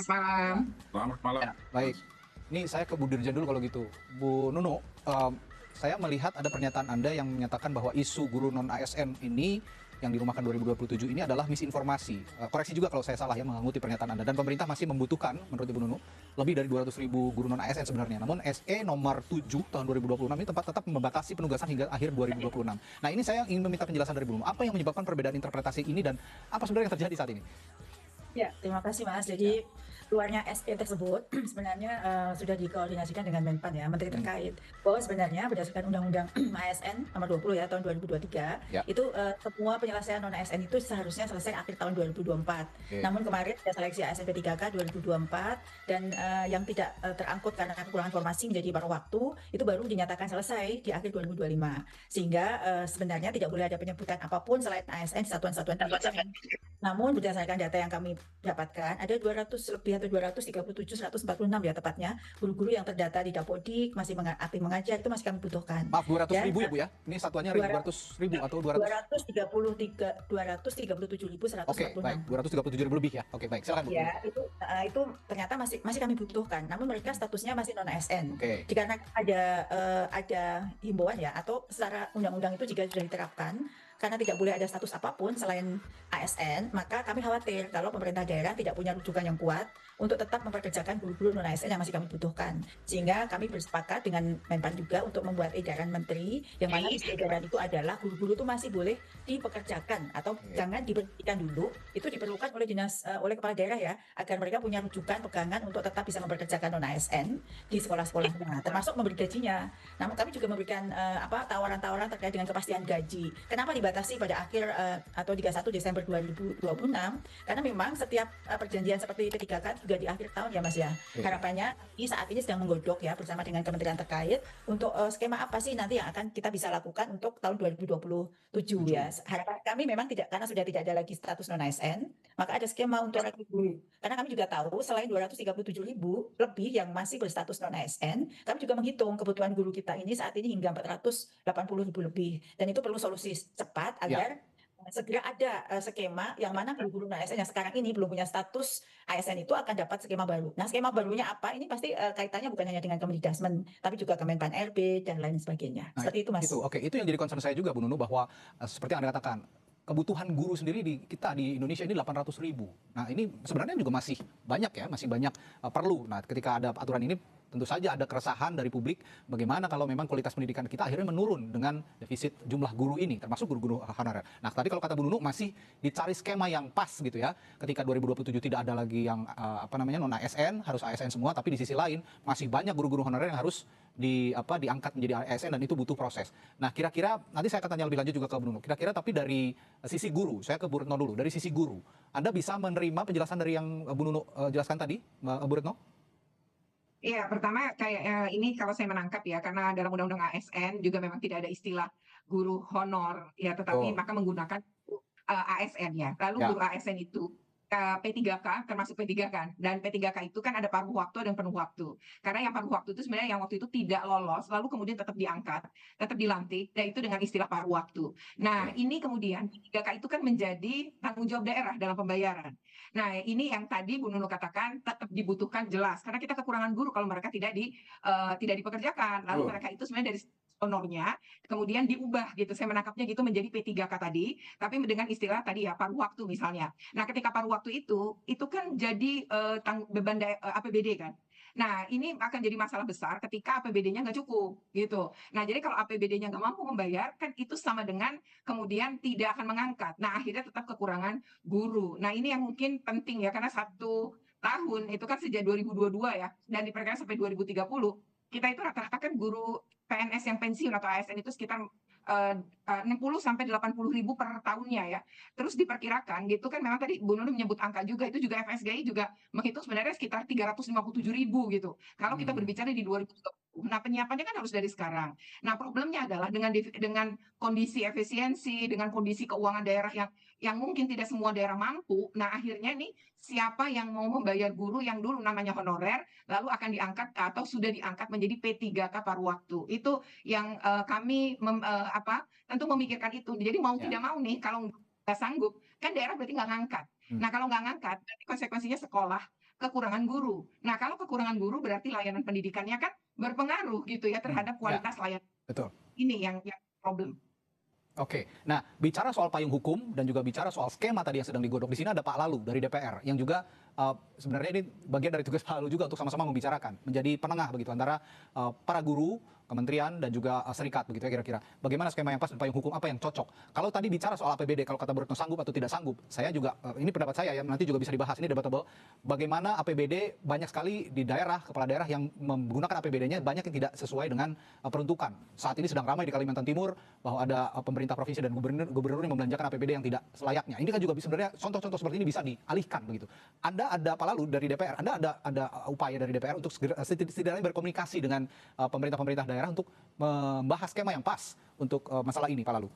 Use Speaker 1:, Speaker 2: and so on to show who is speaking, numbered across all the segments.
Speaker 1: Selamat malam.
Speaker 2: Selamat malam.
Speaker 3: Ya, baik. Ini saya ke Bu Dirjen dulu kalau gitu. Bu Nunu, saya melihat ada pernyataan Anda yang menyatakan bahwa isu guru non-ASN ini yang dirumahkan 2027 ini adalah misinformasi. Koreksi juga kalau saya salah ya mengutip pernyataan Anda. Dan pemerintah masih membutuhkan, menurut Ibu Nunu, lebih dari 200.000 guru non-ASN sebenarnya. Namun SE nomor 7 tahun 2026 ini tetap membatasi penugasan hingga akhir 2026. Nah ini saya ingin meminta penjelasan dari Bu Nunu. Apa yang menyebabkan perbedaan interpretasi ini dan apa sebenarnya yang terjadi saat ini?
Speaker 1: Ya, terima kasih Mas. Jadi keluarnya SE tersebut sebenarnya sudah dikoordinasikan dengan Menpan ya, Menteri terkait. Bahwa sebenarnya berdasarkan Undang-Undang ASN nomor 20 ya tahun 2023,
Speaker 3: Ya.
Speaker 1: itu semua penyelesaian non ASN itu seharusnya selesai akhir tahun 2024. Namun kemarin ada seleksi ASN P3K 2024 dan yang tidak terangkut karena kekurangan formasi menjadi paruh waktu itu baru dinyatakan selesai di akhir 2025. Sehingga sebenarnya tidak boleh ada penyebutan apapun selain ASN satuan-satuan pendidikan. Namun berdasarkan data yang kami dapatkan ada 200 lebih atau 237 146 ya tepatnya guru-guru yang terdata di Dapodik masih aktif mengajar itu masih kami butuhkan.
Speaker 3: Maaf, 200.000 ya Bu ya? Ini satuannya 200.000 atau
Speaker 1: 237.146.
Speaker 3: Oke, baik, 237.000 lebih ya. Oke, baik, silakan Bu.
Speaker 1: Ya, itu ternyata masih kami butuhkan. Namun mereka statusnya masih non ASN.
Speaker 3: Oke.
Speaker 1: Dikarenakan ada himbauan ya atau secara undang-undang itu jika sudah diterapkan karena tidak boleh ada status apapun selain ASN, maka kami khawatir kalau pemerintah daerah tidak punya rujukan yang kuat untuk tetap memperkerjakan guru-guru non ASN yang masih kami butuhkan. Sehingga kami bersepakat dengan Menpan juga untuk membuat edaran menteri yang mana isi edaran itu adalah guru-guru itu masih boleh dipekerjakan atau jangan diberhentikan dulu. Itu diperlukan oleh kepala daerah ya agar mereka punya rujukan pegangan untuk tetap bisa memperkerjakan non ASN di sekolah-sekolahnya, termasuk memberi gajinya. Namun kami juga memberikan tawaran-tawaran terkait dengan kepastian gaji. Kenapa dibatasi pada akhir atau 31 Desember 2026? Karena memang setiap perjanjian seperti P3K juga di akhir tahun ya Mas ya. Harapannya saat ini sedang menggodok ya bersama dengan kementerian terkait untuk skema apa sih nanti yang akan kita bisa lakukan untuk tahun 2027 ya. Harapan kami memang tidak, karena sudah tidak ada lagi status non ASN, maka ada skema untuk rekrut guru. Karena kami juga tahu selain 237.000 lebih yang masih berstatus non ASN, kami juga menghitung kebutuhan guru kita ini saat ini hingga 480.000 lebih. Dan itu perlu solusi cepat agar segera ada skema yang mana guru-guru ASN yang sekarang ini belum punya status ASN itu akan dapat skema baru. Nah, skema barunya apa? Ini pasti kaitannya bukan hanya dengan Kemendikbud, tapi juga Kemenpan RB dan lain sebagainya.
Speaker 3: Nah,
Speaker 1: seperti itu, Mas.
Speaker 3: Itu yang jadi concern saya juga, Bu Nunu, bahwa seperti yang Anda katakan, kebutuhan guru sendiri di Indonesia ini 800.000. Nah, ini sebenarnya juga masih banyak ya, masih banyak perlu. Nah, ketika ada aturan ini tentu saja ada keresahan dari publik bagaimana kalau memang kualitas pendidikan kita akhirnya menurun dengan defisit jumlah guru ini, termasuk guru-guru honorer. Nah, tadi kalau kata Bu Nunu masih dicari skema yang pas gitu ya. Ketika 2027 tidak ada lagi yang non ASN, harus ASN semua, tapi di sisi lain masih banyak guru-guru honorer yang harus diangkat menjadi ASN dan itu butuh proses. Nah, kira-kira nanti saya akan tanya lebih lanjut juga ke Bu Nunu. Kira-kira tapi dari sisi guru, saya ke Bu Retno dulu. Dari sisi guru, Anda bisa menerima penjelasan dari yang Bu Nunu jelaskan tadi, Bu Retno?
Speaker 2: Iya, pertama kayak ini kalau saya menangkap ya, karena dalam Undang-Undang ASN juga memang tidak ada istilah guru honor ya, tetapi maka menggunakan ASN ya. Lalu guru ASN itu P3K termasuk P3 kan, dan P3K itu kan ada paruh waktu dan penuh waktu. Karena yang paruh waktu itu sebenarnya yang waktu itu tidak lolos, lalu kemudian tetap diangkat, tetap dilantik, dan itu dengan istilah paruh waktu. Nah, ini kemudian P3K itu kan menjadi tanggung jawab daerah dalam pembayaran. Nah, ini yang tadi Bu Nunu katakan tetap dibutuhkan jelas, karena kita kekurangan guru kalau mereka tidak dipekerjakan. Lalu mereka itu sebenarnya dari honornya kemudian diubah gitu, saya menangkapnya gitu menjadi P3K tadi, tapi dengan istilah tadi ya paruh waktu misalnya. Nah, ketika paruh waktu itu kan jadi beban APBD kan. Nah, ini akan jadi masalah besar ketika APBD-nya nggak cukup gitu. Nah, jadi kalau APBD-nya nggak mampu membayar, kan itu sama dengan kemudian tidak akan mengangkat. Nah, akhirnya tetap kekurangan guru. Nah, ini yang mungkin penting ya, karena 1 tahun itu kan sejak 2022 ya, dan diperkirakan sampai 2030, kita itu rata-rata kan guru PNS yang pensiun atau ASN itu sekitar 60 sampai 80.000 per tahunnya ya. Terus diperkirakan gitu kan, memang tadi Bu Nunu menyebut angka juga, itu juga FSGI juga menghitung sebenarnya sekitar 357.000 gitu. Kalau kita berbicara di 2030. Nah, penyiapannya kan harus dari sekarang. Nah, problemnya adalah dengan kondisi efisiensi, dengan kondisi keuangan daerah yang mungkin tidak semua daerah mampu. Nah, akhirnya nih siapa yang mau membayar guru yang dulu namanya honorer, lalu akan diangkat atau sudah diangkat menjadi P3K paruh waktu. Itu yang kami tentu memikirkan itu. Jadi mau tidak mau nih, kalau nggak sanggup, kan daerah berarti nggak ngangkat. Nah, kalau nggak ngangkat, berarti konsekuensinya sekolah kekurangan guru. Nah, kalau kekurangan guru berarti layanan pendidikannya kan berpengaruh gitu ya terhadap
Speaker 3: Ya,
Speaker 2: kualitas layanan
Speaker 3: betul.
Speaker 2: ini yang problem.
Speaker 3: Oke, nah bicara soal payung hukum dan juga bicara soal skema tadi yang sedang digodok, di sini ada Pak Lalu dari DPR yang juga sebenarnya ini bagian dari tugas Pak Lalu juga untuk sama-sama membicarakan, menjadi penengah begitu antara para guru, kementerian dan juga serikat begitu ya kira-kira. Bagaimana skema yang pas dan payung hukum apa yang cocok? Kalau tadi bicara soal APBD, kalau kata Bu Retno sanggup atau tidak sanggup, saya juga ini pendapat saya ya, nanti juga bisa dibahas, ini debatable. Bagaimana APBD banyak sekali di daerah, kepala daerah yang menggunakan APBD-nya banyak yang tidak sesuai dengan peruntukan. Saat ini sedang ramai di Kalimantan Timur bahwa ada pemerintah provinsi dan gubernur yang membelanjakan APBD yang tidak selayaknya. Ini kan juga sebenarnya contoh-contoh seperti ini bisa dialihkan begitu. Anda ada Pak Lalu dari DPR, Anda ada upaya dari DPR untuk setidaknya berkomunikasi dengan pemerintah-pemerintah daerah untuk membahas skema yang pas untuk masalah ini, Pak Lalu.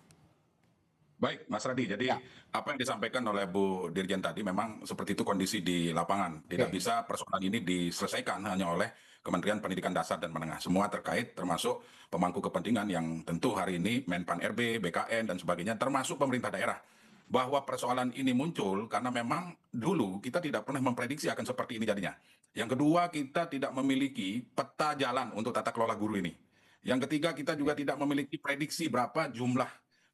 Speaker 4: Baik, Mas Radi. Jadi
Speaker 3: Ya.
Speaker 4: apa yang disampaikan oleh Bu Dirjen tadi memang seperti itu kondisi di lapangan. Tidak
Speaker 3: Oke.
Speaker 4: bisa persoalan ini diselesaikan hanya oleh Kementerian Pendidikan Dasar dan Menengah. Semua terkait termasuk pemangku kepentingan yang tentu hari ini Menpan RB, BKN dan sebagainya termasuk pemerintah daerah. Bahwa persoalan ini muncul karena memang dulu kita tidak pernah memprediksi akan seperti ini jadinya. Yang kedua, kita tidak memiliki peta jalan untuk tata kelola guru ini. Yang ketiga, kita juga tidak memiliki prediksi berapa jumlah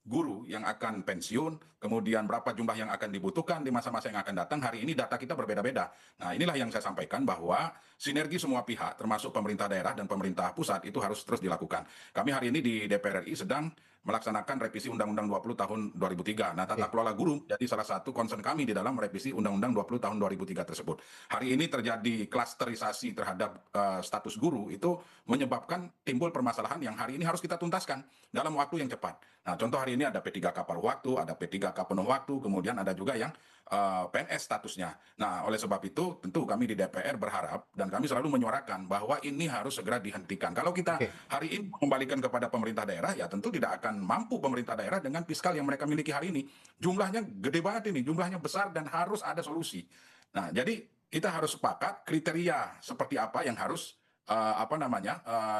Speaker 4: guru yang akan pensiun, kemudian berapa jumlah yang akan dibutuhkan di masa-masa yang akan datang. Hari ini data kita berbeda-beda. Nah, inilah yang saya sampaikan bahwa sinergi semua pihak, termasuk pemerintah daerah dan pemerintah pusat, itu harus terus dilakukan. Kami hari ini di DPR RI sedang melaksanakan revisi Undang-Undang 20 tahun 2003. Nah, tata kelola guru jadi salah satu concern kami di dalam revisi Undang-Undang 20 tahun 2003 tersebut. Hari ini terjadi klasterisasi terhadap status guru, itu menyebabkan timbul permasalahan yang hari ini harus kita tuntaskan dalam waktu yang cepat. Nah, contoh hari ini ada P3K paruh waktu, ada P3K penuh waktu, kemudian ada juga yang PNS statusnya. Nah, oleh sebab itu tentu kami di DPR berharap dan kami selalu menyuarakan bahwa ini harus segera dihentikan. Kalau kita hari ini mengembalikan kepada pemerintah daerah, ya tentu tidak akan mampu pemerintah daerah dengan fiskal yang mereka miliki hari ini. Jumlahnya gede banget ini, jumlahnya besar dan harus ada solusi. Nah, jadi kita harus sepakat kriteria seperti apa yang harus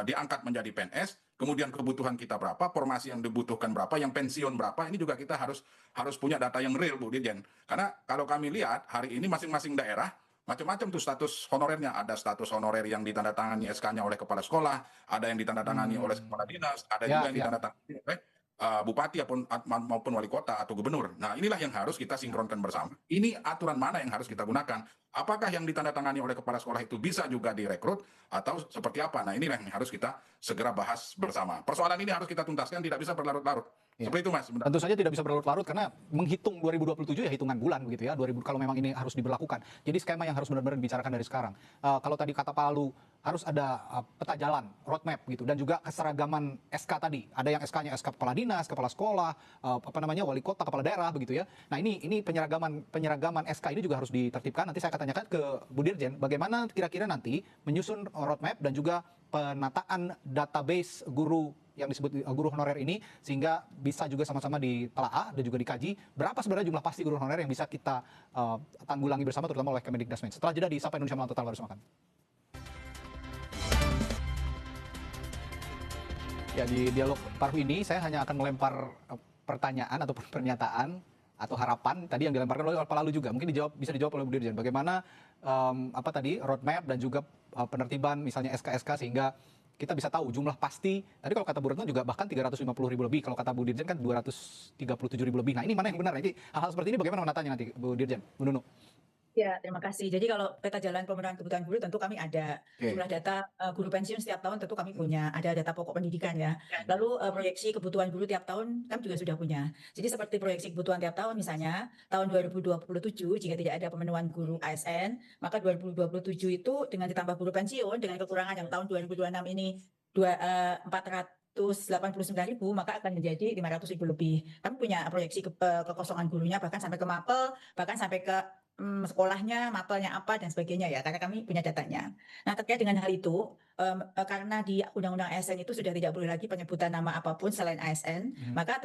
Speaker 4: diangkat menjadi PNS, kemudian kebutuhan kita berapa, formasi yang dibutuhkan berapa, yang pensiun berapa, ini juga kita harus punya data yang real, Bu Dirjen. Karena kalau kami lihat hari ini masing-masing daerah macam-macam tuh status honorernya. Ada status honorer yang ditandatangani SK-nya oleh kepala sekolah, ada yang ditandatangani oleh kepala dinas, ada juga yang ditandatangani oleh bupati maupun wali kota atau gubernur. Nah, inilah yang harus kita sinkronkan bersama. Ini aturan mana yang harus kita gunakan? Apakah yang ditandatangani oleh kepala sekolah itu bisa juga direkrut atau seperti apa? Nah, inilah yang harus kita segera bahas bersama. Persoalan ini harus kita tuntaskan, tidak bisa berlarut-larut.
Speaker 3: Ya.
Speaker 4: Seperti itu, Mas.
Speaker 3: Tentu saja tidak bisa berlarut-larut karena menghitung 2027 ya hitungan bulan begitu ya. 2000 kalau memang ini harus diberlakukan. Jadi skema yang harus benar-benar dibicarakan dari sekarang. Kalau tadi kata Pak Lalu harus ada peta jalan, roadmap gitu dan juga keseragaman SK tadi. Ada yang SK-nya SK kepala dinas, kepala sekolah, wali kota, kepala daerah begitu ya. Nah, ini penyeragaman SK ini juga harus ditertibkan. Nanti saya akan tanyakan ke Bu Dirjen bagaimana kira-kira nanti menyusun roadmap dan juga penataan database guru yang disebut guru honorer ini sehingga bisa juga sama-sama ditelaah dan juga dikaji berapa sebenarnya jumlah pasti guru honorer yang bisa kita tanggulangi bersama terutama oleh Kemendikbudrismen. Setelah jeda di Sapa Indonesia Malam Total baru makan. Ya, di dialog paruh ini saya hanya akan melempar pertanyaan atau pernyataan atau harapan tadi yang dilemparkan oleh Pak Lalu juga. Mungkin bisa dijawab oleh Bu Dirjen. Bagaimana roadmap dan juga penertiban misalnya SK-SK sehingga kita bisa tahu jumlah pasti. Tadi kalau kata Bu Retno juga bahkan 350.000 lebih. Kalau kata Bu Dirjen kan 237.000 lebih. Nah, ini mana yang benar? Jadi hal-hal seperti ini bagaimana menatanya nanti Bu Dirjen, Bu Nunu?
Speaker 1: Ya, terima kasih. Jadi kalau peta jalan pemenuhan kebutuhan guru tentu kami ada. Jumlah data guru pensiun setiap tahun tentu kami punya. Ada data pokok pendidikan ya. Lalu proyeksi kebutuhan guru tiap tahun kami juga sudah punya. Jadi seperti proyeksi kebutuhan tiap tahun misalnya tahun 2027 jika tidak ada pemenuhan guru ASN, maka 2027 itu dengan ditambah guru pensiun dengan kekurangan yang tahun 2026 ini 489.000 maka akan menjadi 500.000 lebih. Kami punya proyeksi kekosongan gurunya bahkan sampai ke mapel, bahkan sampai ke sekolahnya, mapelnya apa dan sebagainya ya, karena kami punya datanya. Nah, terkait dengan hal itu, karena di Undang-Undang ASN itu sudah tidak boleh lagi penyebutan nama apapun selain ASN, maka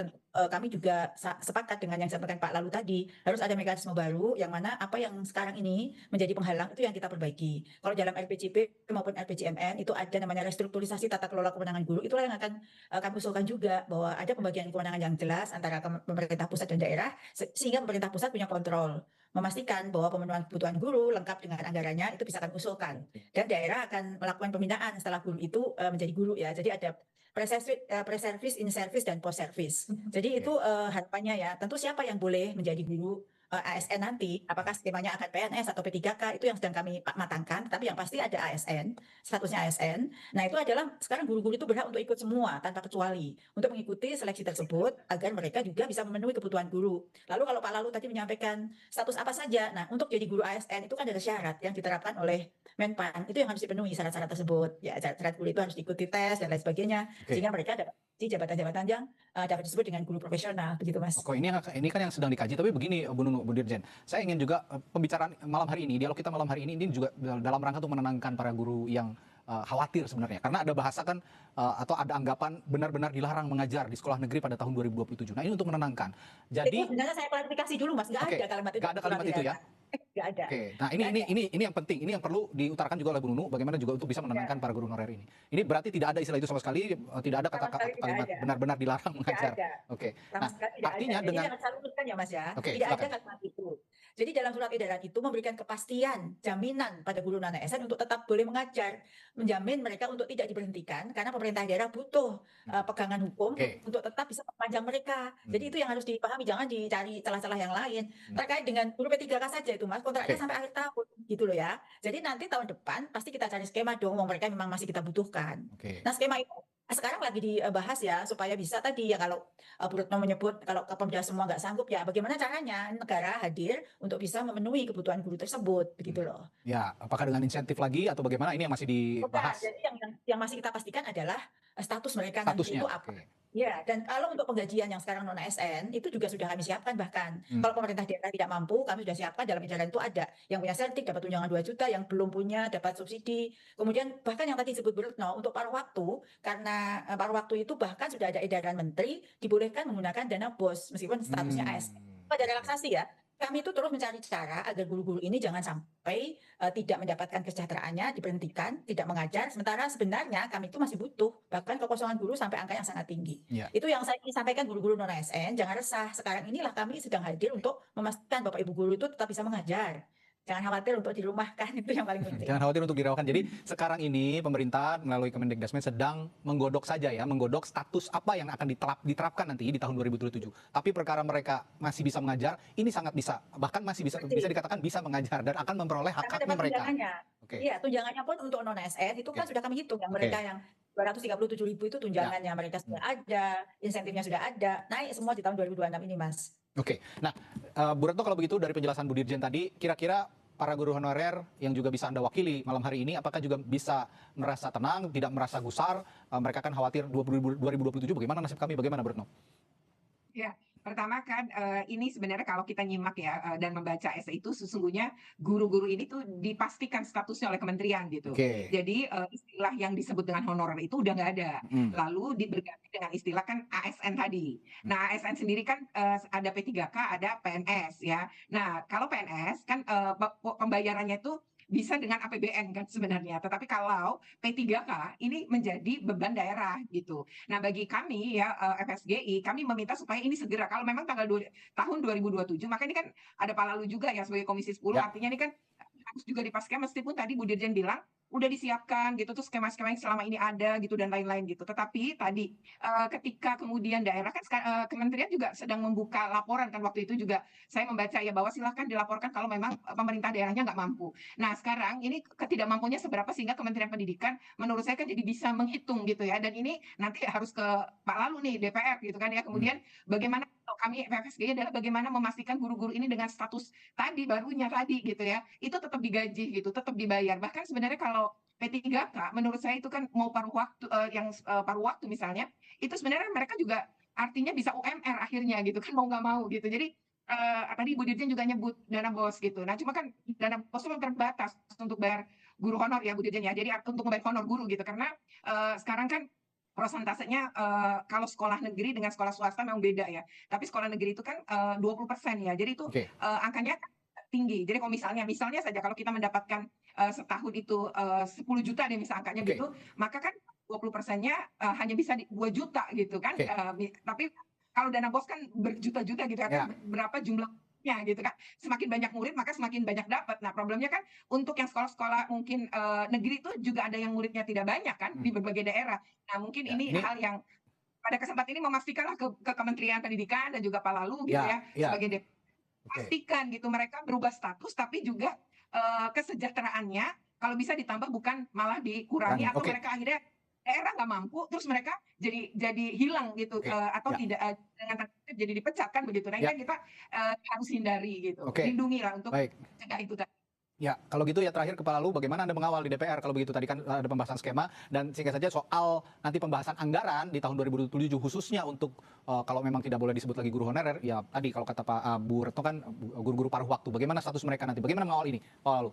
Speaker 1: kami juga sepakat dengan yang disampaikan Pak Lalu tadi, harus ada mekanisme baru yang mana apa yang sekarang ini menjadi penghalang itu yang kita perbaiki. Kalau dalam RPJP maupun RPJMN itu ada namanya restrukturisasi tata kelola kewenangan guru, itulah yang akan kami usulkan juga bahwa ada pembagian kewenangan yang jelas antara pemerintah pusat dan daerah, sehingga pemerintah pusat punya kontrol memastikan bahwa pemenuhan kebutuhan guru lengkap dengan anggarannya itu bisa kami usulkan. Dan daerah akan melakukan pembinaan setelah guru itu menjadi guru ya. Jadi ada pre-service, in-service, dan post-service. Jadi itu harapannya ya. Tentu siapa yang boleh menjadi guru ASN nanti, apakah skemanya akan PNS atau P3K, itu yang sedang kami matangkan, tapi yang pasti ada ASN, statusnya ASN. Nah itu adalah sekarang guru-guru itu berhak untuk ikut semua tanpa kecuali, untuk mengikuti seleksi tersebut agar mereka juga bisa memenuhi kebutuhan guru. Lalu kalau Pak Lalu tadi menyampaikan status apa saja, nah untuk jadi guru ASN itu kan ada syarat yang diterapkan oleh Menpan, itu yang harus dipenuhi syarat-syarat tersebut. Ya syarat guru itu harus diikuti tes dan lain sebagainya, sehingga mereka dapat di jabatan-jabatan yang dapat disebut dengan guru profesional, begitu Mas.
Speaker 3: Oke, ini kan yang sedang dikaji, tapi begini Bu Dirjen, saya ingin juga pembicaraan malam hari ini, dialog kita malam hari ini juga dalam rangka untuk menenangkan para guru yang khawatir sebenarnya, karena ada bahasa kan atau ada anggapan benar-benar dilarang mengajar di sekolah negeri pada tahun 2027. Nah ini untuk menenangkan. Jadi
Speaker 1: itu sebenarnya saya klarifikasi dulu Mas, nggak ada kalimat itu.
Speaker 3: Nggak ada kalimat itu ya?
Speaker 1: Nggak ada.
Speaker 3: Oke, nah ini yang penting, ini yang perlu diutarakan juga oleh Bu Nunu, bagaimana juga untuk bisa menenangkan para guru honorer ini. Ini berarti tidak ada istilah itu sama sekali, tidak ada kata-kata kalimat benar-benar dilarang mengajar. Oke. Nah, artinya dengan
Speaker 1: jangan salah urutkan ya Mas ya.
Speaker 3: Oke,
Speaker 1: tidak ada kalimat itu. Jadi dalam surat edaran itu memberikan kepastian, jaminan pada guru non ASN untuk tetap boleh mengajar, menjamin mereka untuk tidak diberhentikan karena pemerintah daerah butuh pegangan hukum untuk tetap bisa mempanjang mereka. Jadi itu yang harus dipahami, jangan dicari celah-celah yang lain. Terkait dengan guru P3K saja itu Mas, kontraknya sampai akhir tahun gitu loh ya. Jadi nanti tahun depan pasti kita cari skema dong, mereka memang masih kita butuhkan. Nah skema itu sekarang lagi dibahas ya, supaya bisa tadi ya, kalau Bu Retno menyebut kalau Kepemda semua nggak sanggup, ya bagaimana caranya negara hadir untuk bisa memenuhi kebutuhan guru tersebut, begitu loh.
Speaker 3: Ya, apakah dengan insentif lagi atau bagaimana, ini yang masih dibahas?
Speaker 1: Jadi yang masih kita pastikan adalah status mereka nanti itu apa. Ya, dan kalau untuk penggajian yang sekarang non ASN itu juga sudah kami siapkan, bahkan kalau pemerintah daerah tidak mampu, kami sudah siapkan dalam edaran itu ada yang punya sertif dapat tunjangan 2 juta, yang belum punya dapat subsidi. Kemudian bahkan yang tadi disebut Bu Retno untuk paruh waktu, karena paruh waktu itu bahkan sudah ada edaran menteri dibolehkan menggunakan dana BOS meskipun statusnya ASN. Ada relaksasi ya. Kami itu terus mencari cara agar guru-guru ini jangan sampai tidak mendapatkan kesejahteraannya, diberhentikan, tidak mengajar. Sementara sebenarnya kami itu masih butuh, bahkan kekosongan guru sampai angka yang sangat tinggi. Itu yang saya ingin sampaikan guru-guru non ASN, jangan resah. Sekarang inilah kami sedang hadir untuk memastikan Bapak Ibu guru itu tetap bisa mengajar. Jangan khawatir untuk dirumahkan, itu yang paling penting.
Speaker 3: Jangan khawatir untuk dirumahkan. Jadi sekarang ini pemerintah melalui Kemendikbudrismen sedang menggodok saja ya, menggodok status apa yang akan diterapkan nanti di tahun 2027. Tapi perkara mereka masih bisa mengajar, ini sangat bisa, bahkan masih bisa dikatakan bisa mengajar dan akan memperoleh hak-haknya mereka.
Speaker 1: Iya, tunjangannya pun untuk non ASN itu kan sudah kami hitung, yang mereka yang 237.000 itu tunjangannya mereka sudah ada, insentifnya sudah ada, naik semua di tahun 2026 ini Mas.
Speaker 3: Oke, nah Bu Retno, kalau begitu dari penjelasan Bu Dirjen tadi, kira-kira para guru honorer yang juga bisa Anda wakili malam hari ini, apakah juga bisa merasa tenang, tidak merasa gusar, mereka kan khawatir 2027 bagaimana nasib kami, bagaimana Bu Retno?
Speaker 2: Ya, pertama kan ini sebenarnya kalau kita nyimak ya dan membaca essay itu sesungguhnya guru-guru ini tuh dipastikan statusnya oleh kementerian gitu. Jadi istilah yang disebut dengan honorer itu udah nggak ada. Lalu berganti dengan istilah kan ASN tadi. Nah ASN sendiri kan ada P3K, ada PNS ya. Nah kalau PNS kan pembayarannya itu bisa dengan APBN kan sebenarnya. Tetapi kalau P3K ini menjadi beban daerah gitu. Nah bagi kami ya FSGI, kami meminta supaya ini segera, kalau memang tahun 2027, maka ini kan ada Pak Lalu juga ya sebagai Komisi 10, artinya ini kan harus juga dipastikan, meskipun tadi Bu Dirjen bilang udah disiapkan gitu tuh skema-skema yang selama ini ada gitu dan lain-lain gitu. Tetapi tadi ketika kemudian daerah kan kementerian juga sedang membuka laporan kan, waktu itu juga saya membaca ya bahwa silahkan dilaporkan kalau memang pemerintah daerahnya nggak mampu. Nah sekarang ini ketidakmampunya seberapa sehingga Kementerian Pendidikan menurut saya kan jadi bisa menghitung gitu ya, dan ini nanti harus ke Pak Lalu nih DPR gitu kan ya. Kemudian bagaimana kami FFSGI adalah bagaimana memastikan guru-guru ini dengan status tadi barunya tadi gitu ya, itu tetap digaji gitu, tetap dibayar. Bahkan sebenarnya kalau P3K menurut saya itu kan mau paruh waktu paruh waktu misalnya, itu sebenarnya mereka juga artinya bisa UMR akhirnya gitu kan, mau nggak mau gitu. Jadi tadi Bu Dirjen juga nyebut dana BOS gitu. Nah cuma kan dana BOS itu terbatas untuk bayar guru honor ya Bu Dirjen ya. Jadi untuk membayar honor guru gitu, karena sekarang kan prosentasenya kalau sekolah negeri dengan sekolah swasta memang beda ya. Tapi sekolah negeri itu kan 20% ya. Jadi itu angkanya tinggi. Jadi kalau misalnya saja kalau kita mendapatkan setahun itu 10 juta deh misal angkanya gitu, maka kan 20%-nya hanya bisa 2 juta gitu kan. Tapi kalau dana BOS kan berjuta-juta gitu ya, kan berapa jumlah muridnya gitu kan. Semakin banyak murid maka semakin banyak dapat. Nah, problemnya kan untuk yang sekolah-sekolah mungkin negeri itu juga ada yang muridnya tidak banyak kan di berbagai daerah. Nah, mungkin
Speaker 3: Ya,
Speaker 2: ini
Speaker 3: ini
Speaker 2: hal yang pada kesempatan ini memastikanlah ke Kementerian Pendidikan dan juga Pak Lalu gitu
Speaker 3: ya,
Speaker 2: ya
Speaker 3: ya,
Speaker 2: sebagai
Speaker 3: oke.
Speaker 2: pastikan gitu mereka berubah status tapi juga kesejahteraannya kalau bisa ditambah bukan malah dikurangi atau
Speaker 3: Oke,
Speaker 2: mereka akhirnya daerah nggak mampu terus mereka jadi hilang gitu
Speaker 3: oke.
Speaker 2: atau
Speaker 3: Ya,
Speaker 2: tidak dengan tanda kutip jadi dipecat kan begitu. Nah, ini
Speaker 3: ya,
Speaker 2: yang kita harus hindari gitu.
Speaker 3: oke.
Speaker 2: Lindungi lah untuk
Speaker 3: Baik.
Speaker 2: mencegah itu tadi.
Speaker 3: Ya, kalau gitu ya terakhir Kepala Lu, bagaimana Anda mengawal di DPR kalau begitu? Tadi kan ada pembahasan skema dan singkat saja soal nanti pembahasan anggaran di tahun 2027 khususnya untuk kalau memang tidak boleh disebut lagi guru honorer, ya tadi kalau kata Pak Bu Retno kan guru-guru paruh waktu. Bagaimana status mereka nanti? Bagaimana mengawal ini, Pak Lalu?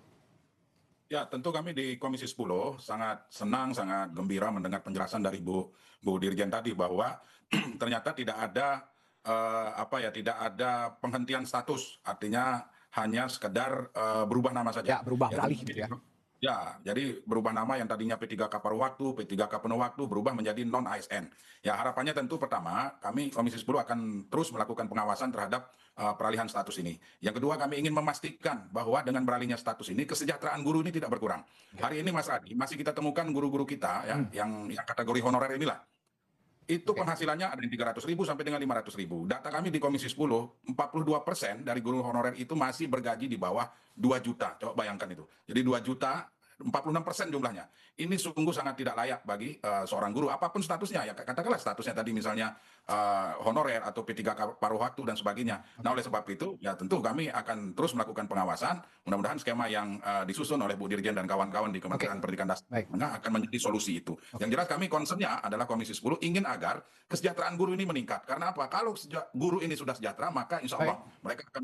Speaker 4: Ya, tentu kami di Komisi 10 sangat senang, sangat gembira mendengar penjelasan dari Bu Dirjen tadi bahwa ternyata tidak ada tidak ada penghentian status, artinya hanya sekedar berubah nama saja.
Speaker 3: Ya, berubah
Speaker 4: Ya,
Speaker 3: beralih gitu ya.
Speaker 4: ya, jadi berubah nama yang tadinya P3K paruh waktu, P3K penuh waktu, berubah menjadi non-ASN. Ya, harapannya tentu pertama, kami Komisi 10 akan terus melakukan pengawasan terhadap peralihan status ini. Yang kedua, kami ingin memastikan bahwa dengan beralihnya status ini, kesejahteraan guru ini tidak berkurang. Hari ini Mas Adi, masih kita temukan guru-guru kita ya, yang kategori honorer inilah. Itu penghasilannya ada yang 300.000 sampai dengan 500.000. Data kami di Komisi 10, 42% dari guru honorer itu masih bergaji di bawah 2 juta. Coba bayangkan itu. Jadi 2 juta, 46% jumlahnya. Ini sungguh sangat tidak layak bagi seorang guru, apapun statusnya. Ya, katakanlah statusnya tadi misalnya honorer atau P3K paruh waktu dan sebagainya. Nah, oleh sebab itu, ya tentu kami akan terus melakukan pengawasan. Mudah-mudahan skema yang disusun oleh Bu Dirjen dan kawan-kawan di Kementerian Pendidikan Dasar akan menjadi solusi itu. Yang jelas kami concernnya adalah Komisi 10 ingin agar kesejahteraan guru ini meningkat. Karena apa? Kalau guru ini sudah sejahtera, maka insya Allah mereka akan